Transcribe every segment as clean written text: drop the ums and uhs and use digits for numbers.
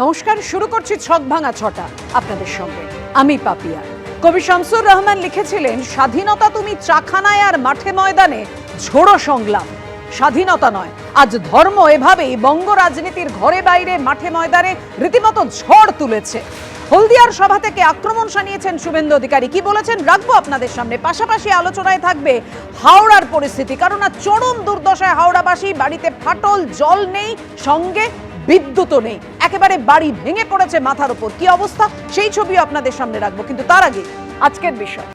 নমস্কার, শুরু করছি ছক ভাঙা ছটা আপনাদের সঙ্গে। আমি পাপিয়া। কবি শামসুর রহমান লিখেছিলেন, স্বাধীনতা তুমি চাখানায় আর মাঠে ময়দানে ঝোড়ো সংগ্রাম। স্বাধীনতা নয়, আজ ধর্ম এভাবেই বঙ্গ রাজনীতির ঘরে বাইরে মাঠে ময়দানে রীতিমতো ঝড় তুলেছে। হলদিয়ার সভা থেকে আক্রমণ শানিয়েছেন শুভেন্দু অধিকারী। কি বলেছেন রাখবো আপনাদের সামনে। পাশাপাশি আলোচনায় থাকবে হাওড়ার পরিস্থিতি, কারণ আজ চরম দুর্দশায় হাওড়াবাসী। বাড়িতে ফাটল, জল নেই, সঙ্গে বিদ্যুৎও নেই, একেবারে বাড়ি ভেঙে পড়েছে মাথার উপর। কি অবস্থা সেই ছবিও আপনাদের সামনে রাখবো, কিন্তু তার আগে আজকের বিষয়।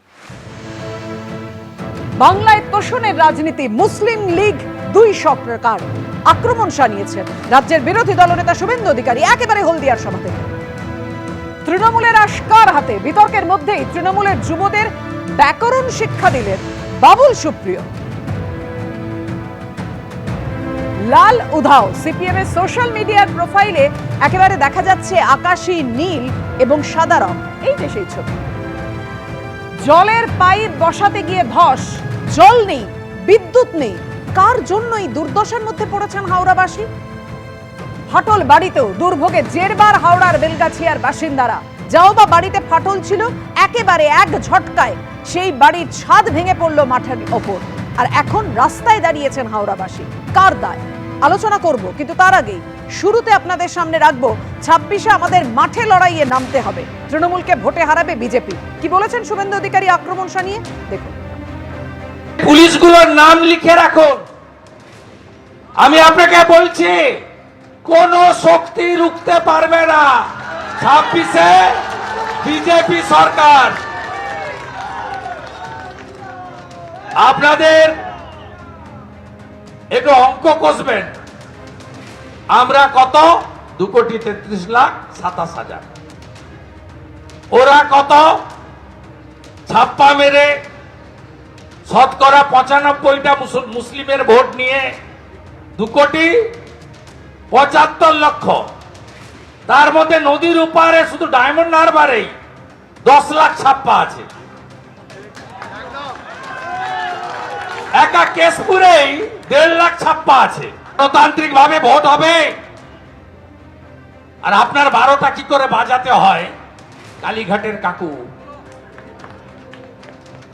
বাংলায় তোষণের রাজনীতি, মুসলিম লীগ দুই সরকার আক্রমণ শানিয়েছেন রাজ্যের বিরোধী দলনেতা শুভেন্দু অধিকারী একেবারে হলদিয়ার সভা থেকে। তৃণমূলের আশকার হাতে বিতর্কের মধ্যেই তৃণমূলের যুবদের ব্যাকরণ শিক্ষা দিলেন বাবুল সুপ্রিয়। লাল উধাও সিপিএম এর সোশ্যাল মিডিয়ার প্রোফাইলে একেবারে দেখা যাচ্ছে আকাশী নীল এবং সাদা রং। এই যে সেই ছবি। জলের পাইপ বসাতে গিয়ে ধস, জল নেই, বিদ্যুৎ নেই। কার জন্যই দুর্দশার মধ্যে পড়েছেন হাওড়াবাসী? ফাটল বাড়িতেও দুর্ভোগে জেরবার হাওড়ার বেলগাছিয়ার বাসিন্দারা। যাও বা বাড়িতে ফাটল ছিল, একেবারে এক ঝটকায় সেই বাড়ির ছাদ ভেঙে পড়লো মাঠের ওপর। আর এখন রাস্তায় দাঁড়িয়েছেন হাওড়াবাসী। কার দায় আলোচনা করব, কিন্তু তার আগেই শুরুতে আপনাদের সামনে রাখবো 26-এ আমাদের মাঠে লড়াইয়ে নামতে হবে। তৃণমূলকে ভোটে হারাবে বিজেপি। কি বলেছেন শুভেন্দু অধিকারী আক্রমণ শানিয়ে? দেখুন। পুলিশগুলোর নাম লিখে রাখুন। আমি আপনাকে বলছি, কোন শক্তি রুখতে পারবে না 26-এ বিজেপি সরকার। আপনাদের একটু অঙ্ক কষবেন। আমরা কত? 2,33,27,000। ওরা কত? ছাপ্পা মেরে শতকরা 95টা মুসলিমের ভোট নিয়ে 2,75,00,000। তার মধ্যে নদীর উপারে শুধু ডায়মন্ড হারবারেই 10 লাখ ছাপ্পা আছে। একা কেশপুরেই 1.5 লাখ ছাপ্পা আছে। গণতান্ত্রিক ভাবে ভোট হবে। আর আপনার 12টা কি করে বাজাতে হয়? কালীঘাটের কাকু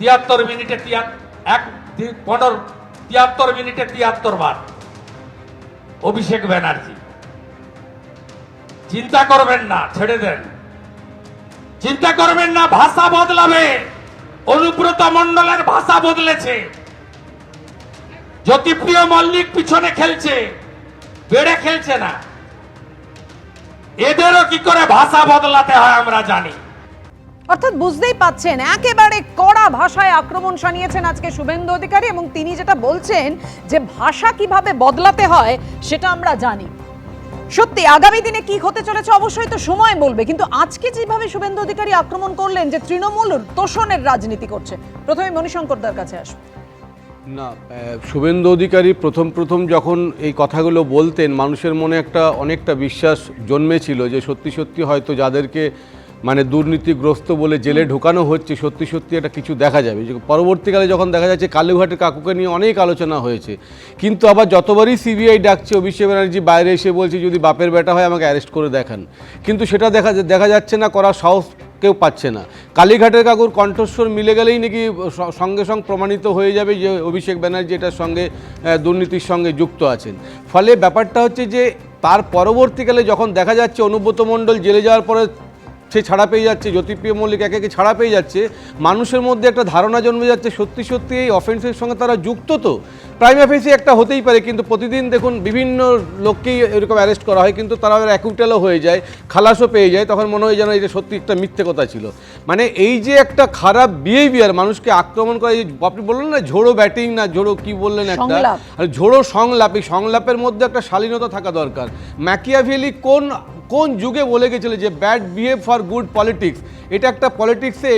73 মিনিটে 73 বার। অভিষেক ব্যানার্জি, চিন্তা করবেন না, ছেড়ে দেন। চিন্তা করবেন না, ভাষা বদলাবে। অনুব্রত মণ্ডলের ভাষা বদলেছে। জ্যোতিপ্রিয় মল্লিক পিছনে খেলছে, বেড়ে খেলছে না। এদেরও কি করে ভাষা বদলাতে হয় আমরা জানি। অর্থাৎ বুঝতেই পাচ্ছেন, একেবারে কড়া ভাষায় আক্রমণ শানিয়েছেন আজকে শুভেন্দু অধিকারী। এবং তিনি যেটা বলছেন যে ভাষা কিভাবে বদলাতে হয় সেটা আমরা জানি। সত্যি আগামী দিনে কি হতে চলেছে অবশ্যই তো সময় বলবে, কিন্তু আজকে যেভাবে শুভেন্দু অধিকারী আক্রমণ করলেন যে তৃণমূল তোষণের রাজনীতি করছে। প্রথমে মণিশঙ্করদার কাছে আসবো। না, শুভেন্দু অধিকারী প্রথম যখন এই কথাগুলো বলতেন, মানুষের মনে অনেকটা বিশ্বাস জন্মেছিল যে সত্যি হয়তো যাদেরকে মানে দুর্নীতিগ্রস্ত বলে জেলে ঢোকানো হচ্ছে, সত্যি এটা কিছু দেখা যাবে। পরবর্তীকালে যখন দেখা যাচ্ছে কালীঘাটের কাকুকে নিয়ে অনেক আলোচনা হয়েছে, কিন্তু আবার যতবারই সিবিআই ডাকছে, অভিষেক ব্যানার্জি বাইরে এসে বলছে যদি বাপের বেটা হয় আমাকে অ্যারেস্ট করে দেখান, কিন্তু সেটা দেখা যাচ্ছে না, করার সাহস কেউ পাচ্ছে না। কালীঘাটের কাকুর কণ্ঠস্বর মিলে গেলেই নাকি সঙ্গে প্রমাণিত হয়ে যাবে যে অভিষেক ব্যানার্জি এটার সঙ্গে দুর্নীতির সঙ্গে যুক্ত আছেন। ফলে ব্যাপারটা হচ্ছে যে তার পরবর্তীকালে যখন দেখা যাচ্ছে অনুব্রত মণ্ডল জেলে যাওয়ার পরে সে ছাড়া পেয়ে যাচ্ছে, জ্যোতিপ্রিয় মল্লিক একে ছাড়া পেয়ে যাচ্ছে, মানুষের মধ্যে একটা ধারণা জন্মে যাচ্ছে সত্যি এই অফেন্সের সঙ্গে তারা যুক্ত। তো প্রাইমা ফেসি একটা হতেই পারে, কিন্তু প্রতিদিন দেখুন বিভিন্ন লোককেই এরকম অ্যারেস্ট করা হয়, কিন্তু তারা অ্যাকুইটালও হয়ে যায়, খালাসও পেয়ে যায়। তখন মনে হয় যেন এটা সত্যি একটা মিথ্যে কথা ছিল। মানে এই যে একটা খারাপ বিহেভিয়ার, মানুষকে আক্রমণ করা, আপনি বললেন না ঝোড়ো ব্যাটিং, না ঝোড়ো কি বললেন একটা ঝোড়ো সংলাপ, এই সংলাপের মধ্যে একটা শালীনতা থাকা দরকার। ম্যাকিয়াভেলি কোন যুগে বলে গেছিল যে bad behave for good politics. এটা একটা পলিটিক্সে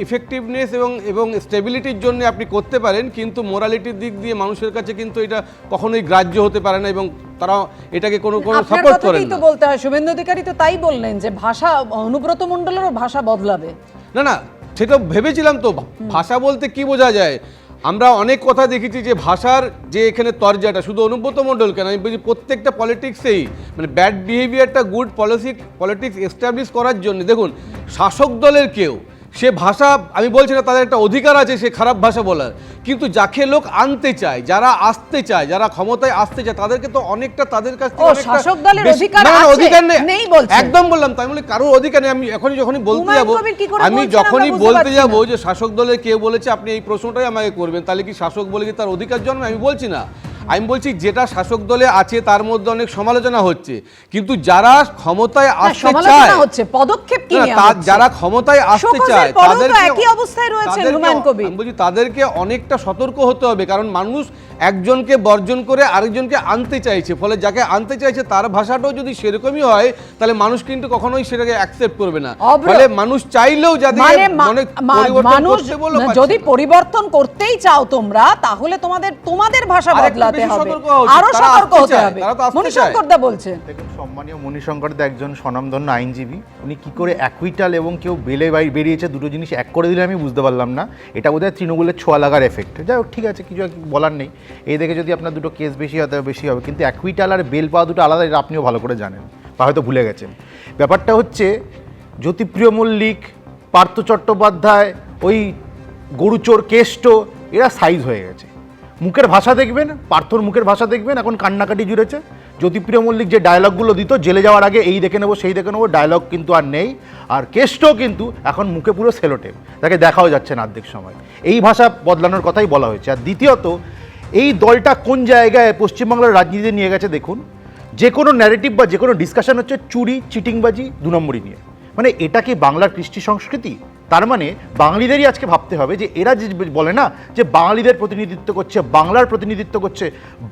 এফেক্টিভনেস এবং স্টেবিলিটির জন্য আপনি করতে পারেন, কিন্তু মোরালিটির দিক দিয়ে মানুষের কাছে কিন্তু এটা কখনোই গ্রাহ্য হতে পারে না, এবং তারা এটাকে কোনো সাপোর্ট করেন না। বলতে হয় শুভেন্দু অধিকারী তো তাই বললেন যে ভাষা অনুব্রত মণ্ডলেরও ভাষা বদলাবে। না, সেটা ভেবেছিলাম। তো ভাষা বলতে কি বোঝা যায়? আমরা অনেক কথা দেখেছি যে ভাষার যে এখানে তরজাটা শুধু অনুব্রত মণ্ডল কেন, আমি বলছি প্রত্যেকটা পলিটিক্সেই মানে ব্যাড বিহেভিয়ারটা গুড পলিটিক্স এস্টাবলিশ করার জন্য দেখুন শাসক দলের কেউ সে ভাষা, আমি বলছি না তাদের একটা অধিকার আছে সে খারাপ ভাষা বলার, কিন্তু যাকে লোক আনতে চায়, যারা আসতে চায়, যারা ক্ষমতায় আসতে চায়, তাদেরকে তো অনেকটা তাদের কাছ থেকে অনেকটা শাসক দলের বেশি- অধিকার না, না, আছে, অধিকার নেই বলছেন। একদম বললাম তাই বলে কারোর অধিকার নেই। আমি যখনই বলতে হুমায়ুন যাব, কবির কি করে আমি বলছেন যখনই আমরা বুঝতে বলতে পারছি যাব না। যে শাসক দলের কে বলেছে আপনি এই প্রশ্নটাই আমাকে করবেন, তাহলে কি শাসক বলে কি তার অধিকার জন্মে? আমি বলছি না, আমি বলছি যেটা শাসক দলে আছে তার মধ্যে অনেক সমালোচনা হচ্ছে, কিন্তু যারা ক্ষমতায় না, আসতে সমালোচনা চায়, হচ্ছে, পদক্ষেপ কি না, নিয়ে তা- হচ্ছে? যারা ক্ষমতায় আসতে শোকজের চায় পরেও তো তাদেরকে একই অবস্থায় রয়েছেন তাদেরকে- হুমায়ুন কবির। আমি বলছি তাদেরকে অনেকটা সতর্ক হতে হবে, কারণ মানুষ একজনকে বর্জন করে আরেকজনকে আনতে চাইছে, ফলে যাকে আনতে চাইছে তার ভাষাটাও যদি সেরকমই হয় তাহলে মানুষ কিন্তু কখনোই সেটাকে অ্যাকসেপ্ট করবে না। অব্র- ফলে মানুষ চাইলেও যাদের মানে পরিবর্তন মানুষ করতে বললো পারছে যদি না। পরিবর্তন করতেই চাও তোমরা, তাহলে তোমাদের ভাষা আরেকটু বদলাতে বেশি হবে, সতর্ক হওয়া উচিত। আরো তারা সতর্ক আসতে হতে চায়, হবে। তারা তো আসতে মণিশঙ্কর দা বলছেন, দেখুন, সম্মানীয় মণিশঙ্কর দা একজন স্বনামধন্য আইনজীবী, উনি কি করে অ্যাকুইটাল এবং কেউ বেলে বেরিয়েছে দুটো জিনিস এক করে দিলে আমি বুঝতে পারলাম না। এটা বোধহয় তৃণমূলের ছোঁয়া লাগার এফেক্ট। যাই হোক, ঠিক আছে, কিছু আর বলার নেই। এই দেখে যদি আপনার দুটো কেস বেশি হতে বেশি হবে, কিন্তু অ্যাকুইটাল আর বেল পাওয়া দুটো আলাদা, এটা আপনিও ভালো করে জানেন বা হয়তো ভুলে গেছেন। ব্যাপারটা হচ্ছে জ্যোতিপ্রিয় মল্লিক, পার্থ চট্টোপাধ্যায়, ওই গরুচোর কেষ্ট, এরা সাইজ হয়ে গেছে। মুখের ভাষা দেখবেন, পার্থর মুখের ভাষা দেখবেন, এখন কান্নাকাটি জুড়েছে। জ্যোতিপ্রিয় মল্লিক যে ডায়লগগুলো দিত জেলে যাওয়ার আগে, এই দেখে নেবো সেই দেখে নেবো, ডায়লগ কিন্তু আর নেই। আর কেষ্টও কিন্তু এখন মুখে পুরো সেলোটেপ, তাকে দেখাও যাচ্ছে না অর্ধেক সময়। এই ভাষা বদলানোর কথাই বলা হয়েছে। আর দ্বিতীয়ত, এই দলটা কোন জায়গায় পশ্চিমবাংলার রাজনীতিতে নিয়ে গেছে দেখুন। যে কোনো ন্যারেটিভ বা যে কোনো ডিসকাশন হচ্ছে চুরি, চিটিংবাজি, 2 নম্বরই নিয়ে। মানে এটা কি বাংলার কৃষ্টি সংস্কৃতি? তার মানে বাঙালিদেরই আজকে ভাবতে হবে যে এরা যে বলে না যে বাঙালিদের প্রতিনিধিত্ব করছে, বাংলার প্রতিনিধিত্ব করছে,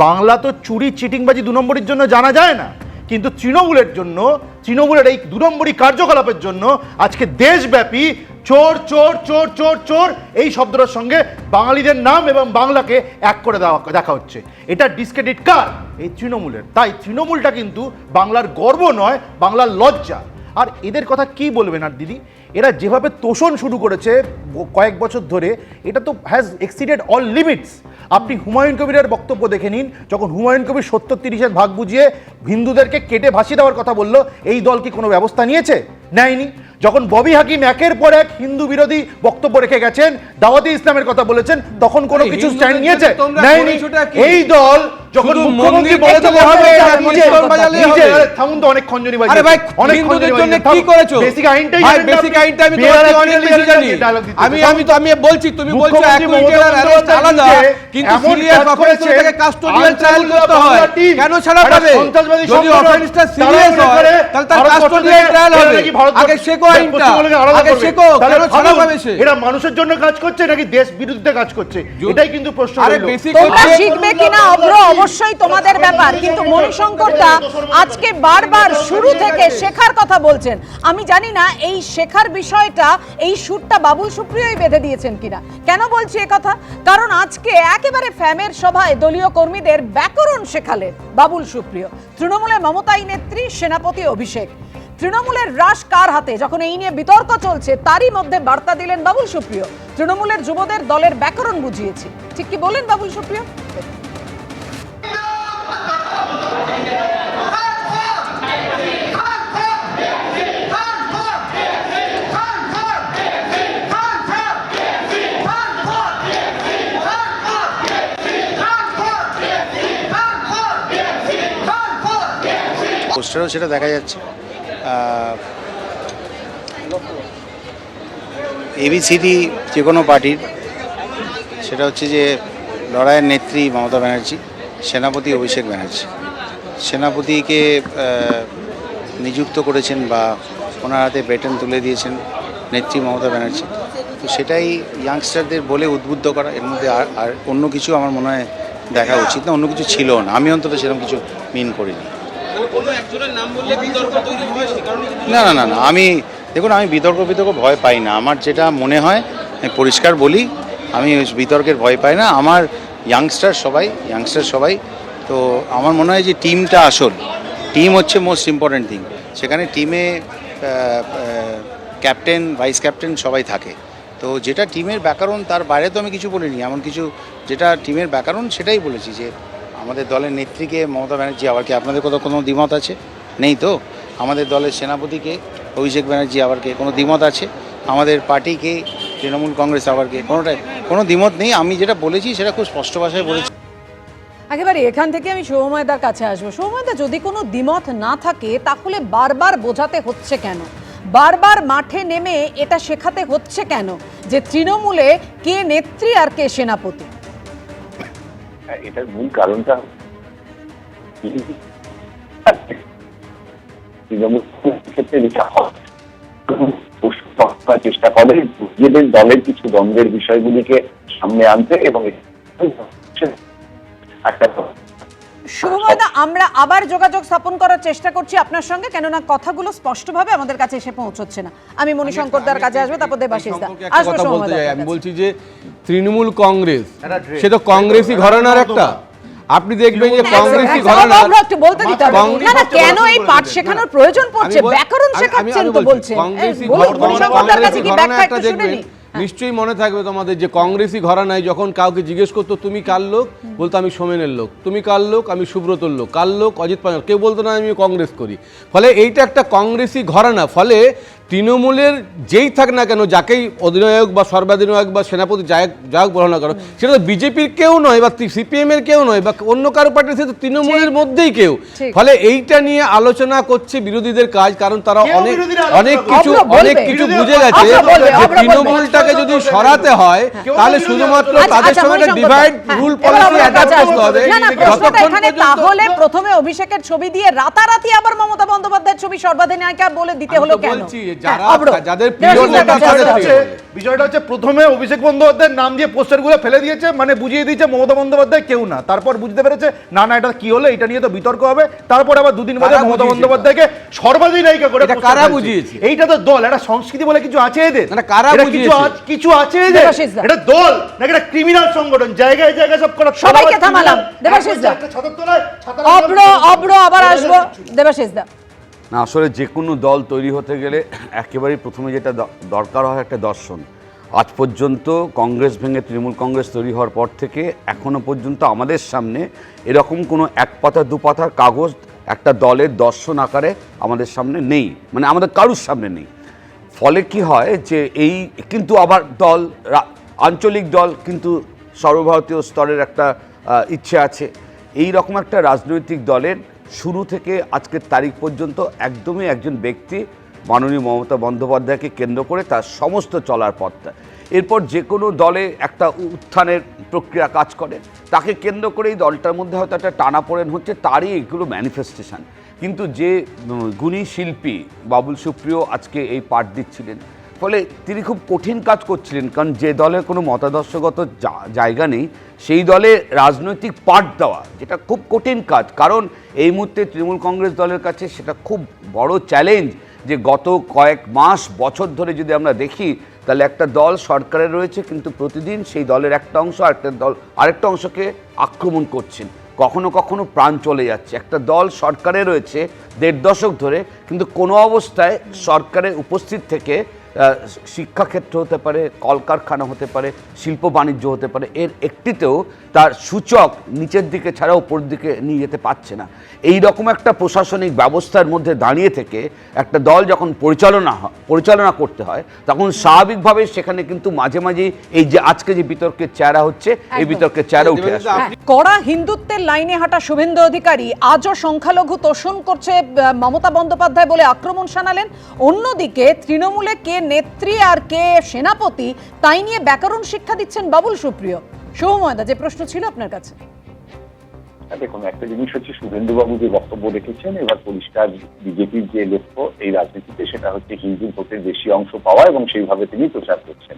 বাংলা তো চুরি, চিটিংবাজি, 2 নম্বরের জন্য জানা যায় না, কিন্তু তৃণমূলের জন্য, তৃণমূলের এই 2 নম্বরই কার্যকলাপের জন্য আজকে দেশব্যাপী চোর চোর চোর চোর চোর এই শব্দটার সঙ্গে বাঙালিদের নাম এবং বাংলাকে এক করে দেখা হচ্ছে। এটা ডিসক্রেডিট কার? এই তৃণমূলের। তাই তৃণমূলটা কিন্তু বাংলার গর্ব নয়, বাংলার লজ্জা। আর এদের কথা কি বলবেন আর দিদি, এরা যেভাবে তোষণ শুরু করেছে কয়েক বছর ধরে, এটা তো হ্যাজ এক্সিডেড অল লিমিটস। আপনি হুমায়ুন কবিরের বক্তব্য দেখে নিন, যখন হুমায়ুন কবির 70-30-এর ভাগ বুঝিয়ে হিন্দুদেরকে কেটে ভাসিয়ে দেওয়ার কথা বললো, এই দল কি কোনো ব্যবস্থা নিয়েছে? নেয়নি। যখন ববি হাকিম একের পর এক হিন্দু বিরোধী বক্তব্য রেখে গেছেন, দাওয়াতি ইসলামের কথা বলেছেন, তখন কোনো কিছু স্ট্যান্ড নিয়েছে? নেয়নি। এই দল যখন মুখ্যমন্ত্রী বলে দেওয়া হবে থামুন তো, অনেক খঞ্জনিবাজি। আরে ভাই, হিন্দুদের জন্য কি করেছো? বেসিক আইনটাই ভাই, জানেন না বেসিক আপনি? আইনটা আমি বিহার তোমাকে অনেক বেশি জানি। আমি বলছি, তুমি বলছো অ্যাকুইটাল আর অ্যারেস্ট আলাদা, কিন্তু সিরিয়াস অফেন্সে থেকে কাস্টোডিয়াল ট্রায়াল করতে হয়। কেন ছাড়া পাবে? যদি অফেন্সটা সিরিয়াস হয় তাহলে তার কাস্টোডিয়াল ট্রায়াল হবে। আগে শেখো আইনটা, আগে শেখো, কেন ছাড়া পাবে সে? এরা মানুষের জন্য কাজ করছে নাকি দেশ বিরুদ্ধে কাজ করছে? এটাই কিন্তু প্রশ্ন। আরে রইলো। বেসিক তোমরা শিখবে কিনা অভ্র অবশ্যই তোমাদের ব্যাপার, কিন্তু মণিশঙ্কর দা আজকে বারবার শুরু থেকে শেখার কথা বলছেন। আমি জানি না এই শেখার বিষয়টা, এই সুরটা বাবুল সুপ্রিয়ই বেঁধে দিয়েছেন কিনা। কেন বলছি এ কথা? কারণ আজকে একেবারে ফ্যামের সভায় দলীয় কর্মীদের ব্যাকরণ শেখালেন বাবুল সুপ্রিয়। তৃণমূলের মমতাই নেত্রী, সেনাপতি অভিষেক, তৃণমূলের রাশ কার হাতে, যখন এই নিয়ে বিতর্ক চলছে তারই মধ্যে বার্তা দিলেন বাবুল সুপ্রিয়। তৃণমূলের যুবদের দলের ব্যাকরণ বুঝিয়েছি। ঠিক কি বলেন বাবুল সুপ্রিয়? পোস্টারেও সেটা দেখা যাচ্ছে। এবিসিডি যে কোনো পার্টির, সেটা হচ্ছে যে লড়াইয়ের নেত্রী মমতা ব্যানার্জি, সেনাপতি অভিষেক ব্যানার্জি। সেনাপতিকে নিযুক্ত করেছেন বা ওনার হাতে বেটন তুলে দিয়েছেন নেত্রী মমতা ব্যানার্জি। তো সেটাই ইয়াংস্টারদের বলে উদ্বুদ্ধ করা, এর মধ্যে আর অন্য কিছু আমার মনে হয় দেখা উচিত না, অন্য কিছু ছিল না। আমি অন্তত সেরকম কিছু মিন করিনি। না না না না, আমি দেখুন, আমি বিতর্ক ভয় পাই না। আমার যেটা মনে হয় আমি পরিষ্কার বলি, আমি বিতর্কের ভয় পাই না। আমার ইয়াংস্টার সবাই, তো আমার মনে হয় যে টিমটা আসল, টিম হচ্ছে মোস্ট ইম্পর্ট্যান্ট থিং। সেখানে টিমে ক্যাপ্টেন, ভাইস ক্যাপ্টেন সবাই থাকে। তো যেটা টিমের ব্যাকরণ তার বাইরে তো আমি কিছু বলিনি, এমন কিছু যেটা টিমের ব্যাকরণ সেটাই বলেছি যে আমাদের দলের নেত্রীকে মমতা ব্যানার্জি আবার কি, আপনাদের কোনো দ্বিমত আছে? নেই তো। আমাদের দলের সেনাপতিকে অভিষেক ব্যানার্জি আবার কে, কোনো দ্বিমত আছে? আমাদের পার্টিকে তৃণমূল কংগ্রেস আবার কে, কোনো দ্বিমত নেই। আমি যেটা বলেছি সেটা খুব স্পষ্ট ভাষায় বলেছি। একেবারে এখান থেকে আমি সৌম্যদার কাছে আসবো। সৌম্যদা, যদি কোনো দ্বিমত না থাকে তাহলে বারবার বোঝাতে হচ্ছে কেন, বারবার মাঠে নেমে এটা শেখাতে হচ্ছে কেন যে তৃণমূলে কে নেত্রী আর কে সেনাপতি? এটার মূল কারণটা তৃণমূল ক্ষেত্রে চেষ্টা করে নিজেদের দলের কিছু দ্বন্দ্বের বিষয়গুলিকে সামনে আনতে এবং একটা শুভময়দা, আমরা আবার যোগাযোগ স্থাপন করার চেষ্টা করছি আপনার সঙ্গে, কেননা কথাগুলো স্পষ্টভাবে আমাদের কাছে এসে পৌঁছচ্ছে না। আমি মণিশঙ্করদার কাছে আসবো, তারপর দেবাশিস দা আসবো। আমি বলছি যে তৃণমূল কংগ্রেস সে তো কংগ্রেসি ঘরানার একটা, আপনি দেখবেন যে কংগ্রেসি ঘরানা একটু বলতে দিতে হবে না, না কেন এই পাঠ শেখানোর প্রয়োজন পড়ছে? ব্যাকরণ শেখাচ্ছেন তো বলছেন, মণিশঙ্করদার কাছে কি ব্যাখ্যা একটু শুনে নি। নিশ্চয়ই মনে থাকবে তোমাদের যে কংগ্রেসি ঘরানায় যখন কাউকে জিজ্ঞেস করতো তুমি কার লোক, বলতো আমি সোমেনের লোক, তুমি কার লোক, আমি সুব্রতর লোক, কার লোক, অজিত পাঁচ, কেউ বলতো না আমি কংগ্রেস করি। ফলে এইটা একটা কংগ্রেসি ঘরানা। ফলে তৃণমূলের যেই থাক না কেন, যাকেই অধিনায়ক বা সর্বাধিনায়ক বা সেনাপতি যাই বলো না কেন, সেটা তো বিজেপির কেউ নয় বা সিপিএম এর কেউ নয় বা অন্য কারো পার্টির, সে তো তৃণমূলের মধ্যেই কেউ। ফলে এইটা নিয়ে আলোচনা করছে বিরোধীদের কাজ, কারণ তারা অনেক কিছু বুঝে গেছে যে তৃণমূলটাকে যদি সরাতে হয় তাহলে শুধুমাত্র তাদের সঙ্গে ডিভাইড রুল পলিসি অ্যাডাপ্ট করতে হবে। তাহলে প্রথমে অভিষেকের ছবি দিয়ে রাতারাতি আবার মমতা বন্দ্যোপাধ্যায়ের ছবি সর্বাধিনায়িকা বলে দিতে হলো কেন? বিষয়টা হচ্ছে প্রথমে অভিষেক বন্দ্যোপাধ্যায়ের নাম দিয়ে পোস্টারগুলো ফেলে দিয়েছে, মানে বুঝিয়ে দিয়েছে মমতা বন্দ্যোপাধ্যায় কেউ না। তারপর বুঝতে পেরেছে না না এটা কি হলো, এটা নিয়ে তো বিতর্ক হবে। তারপর আবার দুদিন বাদে মমতা বন্দ্যোপাধ্যায়কে সর্বাধিনায়িকা করে কারা বুঝিয়েছে? এইটা তো দল, এটা সংস্কৃতি বলে কিছু আছে এদের, কারা বুঝিয়েছে? কিছু আছে এদের, এটা দল নাকি এটা ক্রিমিনাল সংগঠন? জায়গায় জায়গায় সব করা। সবাইকে থামালাম। দেবাশিস দা, অব্র আবার আসবো। দেবাশিস দা, না আসলে যে কোনো দল তৈরি হতে গেলে একেবারেই প্রথমে যেটা দরকার হয় একটা দর্শন। আজ পর্যন্ত কংগ্রেস ভেঙে তৃণমূল কংগ্রেস তৈরি হওয়ার পর থেকে এখনো পর্যন্ত আমাদের সামনে এরকম কোনো এক পাতা দু পাতার কাগজ একটা দলের দর্শন আকারে আমাদের সামনে নেই, মানে আমাদের কারুর সামনে নেই। ফলে কি হয় যে এই কিন্তু আবার দল আঞ্চলিক দল কিন্তু সর্বভারতীয় স্তরের একটা ইচ্ছে আছে। এই রকম একটা রাজনৈতিক দলের শুরু থেকে আজকের তারিখ পর্যন্ত একদমই একজন ব্যক্তি মাননীয় মমতা বন্দ্যোপাধ্যায়কে কেন্দ্র করে তার সমস্ত চলার পথটা। এরপর যে কোনো দলে একটা উত্থানের প্রক্রিয়া কাজ করে, তাকে কেন্দ্র করে এই দলটার মধ্যে হয়তো একটা টানাপোড়েন হচ্ছে, তারই এগুলো ম্যানিফেস্টেশন। কিন্তু যে গুণী শিল্পী বাবুল সুপ্রিয় আজকে এই পাঠ দিচ্ছিলেন, ফলে তিনি খুব কঠিন কাজ করছিলেন, কারণ যে দলের কোনো মতাদর্শগত জায়গা নেই সেই দলে রাজনৈতিক পাঠ দেওয়া যেটা খুব কঠিন কাজ। কারণ এই মুহূর্তে তৃণমূল কংগ্রেস দলের কাছে সেটা খুব বড় চ্যালেঞ্জ যে গত কয়েক মাস বছর ধরে যদি আমরা দেখি তাহলে একটা দল সরকারে রয়েছে কিন্তু প্রতিদিন সেই দলের একটা অংশ আরেকটা অংশকে আক্রমণ করছেন, কখনো কখনো প্রাণ চলে যাচ্ছে। একটা দল সরকারে রয়েছে 1.5 দশক ধরে, কিন্তু কোনো অবস্থায় সরকারে উপস্থিত থেকে শিক্ষাক্ষেত্র হতে পারে, কলকারখানা হতে পারে, শিল্প বাণিজ্য হতে পারে, এর একটিতেও তার সূচক নিচের দিকে ছাড়া উপর দিকে নিয়ে যেতে পারছে না। এই রকম একটা প্রশাসনিক ব্যবস্থার মধ্যে দাঁড়িয়ে থেকে একটা দল যখন পরিচালনা করতে হয় তখন স্বাভাবিকভাবে সেখানে কিন্তু মাঝে মাঝে এই যে আজকে যে বিতর্কের চেহারা হচ্ছে এই বিতর্কের চেহারা উঠে আসে। কড়া হিন্দুত্বের লাইনে হাঁটা শুভেন্দু অধিকারী আজও সংখ্যালঘু তোষণ করছে মমতা বন্দ্যোপাধ্যায় বলে আক্রমণ শানালেন। অন্যদিকে তৃণমূলে কে নেত্রী আর কে সেনাপতি তাই নিয়ে ব্যাকরণ শিক্ষা দিচ্ছেন বাবুল সুপ্রিয়। সৌম্যদা, যে প্রশ্ন ছিল আপনার কাছে। দেখুন, একটা জিনিস হচ্ছে শুভেন্দুবাবু যে বক্তব্য রেখেছেন, এবার পরিষ্কার বিজেপির যে লক্ষ্য এই রাজনীতিতে সেটা হচ্ছে হিন্দু ভোটের বেশি অংশ পাওয়া এবং সেইভাবে তিনি প্রচার করছেন।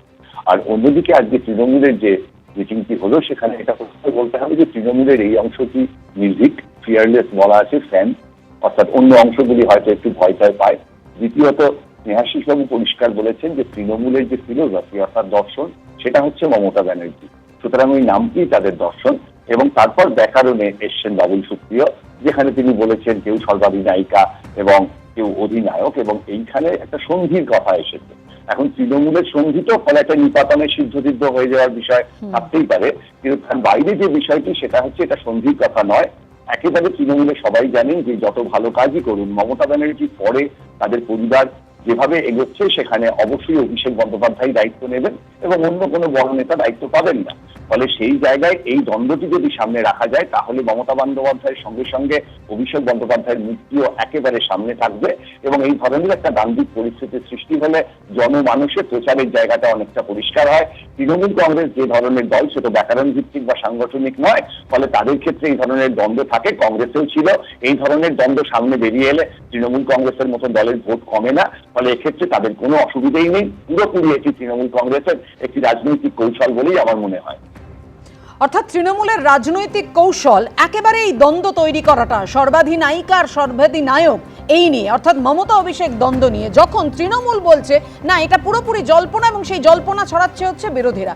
আর অন্যদিকে আজকে তৃণমূলের যে মিটিংটি হলো সেখানে এটা বলতে হবে যে তৃণমূলের এই অংশটি নির্ভীক, ফিয়ারলেস বলা আছে, ফ্যান, অর্থাৎ অন্য অংশগুলি হয়তো একটু ভয় পায়। দ্বিতীয়ত স্নেহাশিস বাবু পরিষ্কার বলেছেন যে তৃণমূলের যে ফিলোসফি অর্থাৎ দর্শন সেটা হচ্ছে মমতা ব্যানার্জি, সুতরাং ওই নামটি তাদের দর্শন। এবং তারপর ব্যাকরণে এসছেন বাবুল সুপ্রিয়, যেখানে তিনি বলেছেন কেউ সর্বাধিনায়িকা এবং কেউ অধিনায়ক, এবং এইখানে একটা সন্ধির কথা এসেছে। এখন তৃণমূলের সঙ্গীত ফলে একটা নিপাতনের সিদ্ধ হয়ে যাওয়ার বিষয় থাকতেই পারে, কিন্তু তার বাইরে যে বিষয়টি সেটা হচ্ছে এটা সন্ধির কথা নয়। একেবারে তৃণমূলে সবাই জানেন যে যত ভালো কাজই করুন মমতা ব্যানার্জি পরে তাদের পরিবার যেভাবে এগোচ্ছে সেখানে অবশ্যই অভিষেক বন্দ্যোপাধ্যায় দায়িত্ব নেবেন এবং অন্য কোনো বড় নেতা দায়িত্ব পাবেন না। ফলে সেই জায়গায় এই দ্বন্দ্বটি যদি সামনে রাখা যায় তাহলে মমতা বন্দ্যোপাধ্যায়ের সঙ্গে সঙ্গে অভিষেক বন্দ্যোপাধ্যায়ের মুক্তিও একেবারে সামনে থাকবে এবং এই ধরনের একটা দ্বান্দ্বিক পরিস্থিতির সৃষ্টি হলে জনমানুষের প্রচারের জায়গাটা অনেকটা পরিষ্কার হয়। তৃণমূল কংগ্রেস যে ধরনের দল সেটা ব্যাকরণ ভিত্তিক বা সাংগঠনিক নয়, ফলে তাদের ক্ষেত্রে এই ধরনের দ্বন্দ্ব থাকে, কংগ্রেসেও ছিল। এই ধরনের দ্বন্দ্ব সামনে বেরিয়ে এলে তৃণমূল কংগ্রেসের মতো দলের ভোট কমে না, ফলে এক্ষেত্রে তাদের কোনো অসুবিধাই নেই। পুরোপুরি এটি তৃণমূল কংগ্রেসের একটি রাজনৈতিক কৌশল বলেই আমার মনে হয়। অর্থাৎ তৃণমূলের রাজনৈতিক কৌশল একেবারে এই দ্বন্দ্ব তৈরি করাটা, সর্বাধিনায়িকা আর সর্বাধিনায়ক এই নিয়ে, অর্থাৎ মমতা অভিষেক দ্বন্দ্ব নিয়ে, যখন তৃণমূল বলছে না এটা পুরোপুরি জল্পনা এবং সেই জল্পনা ছড়াচ্ছে হচ্ছে বিরোধীরা।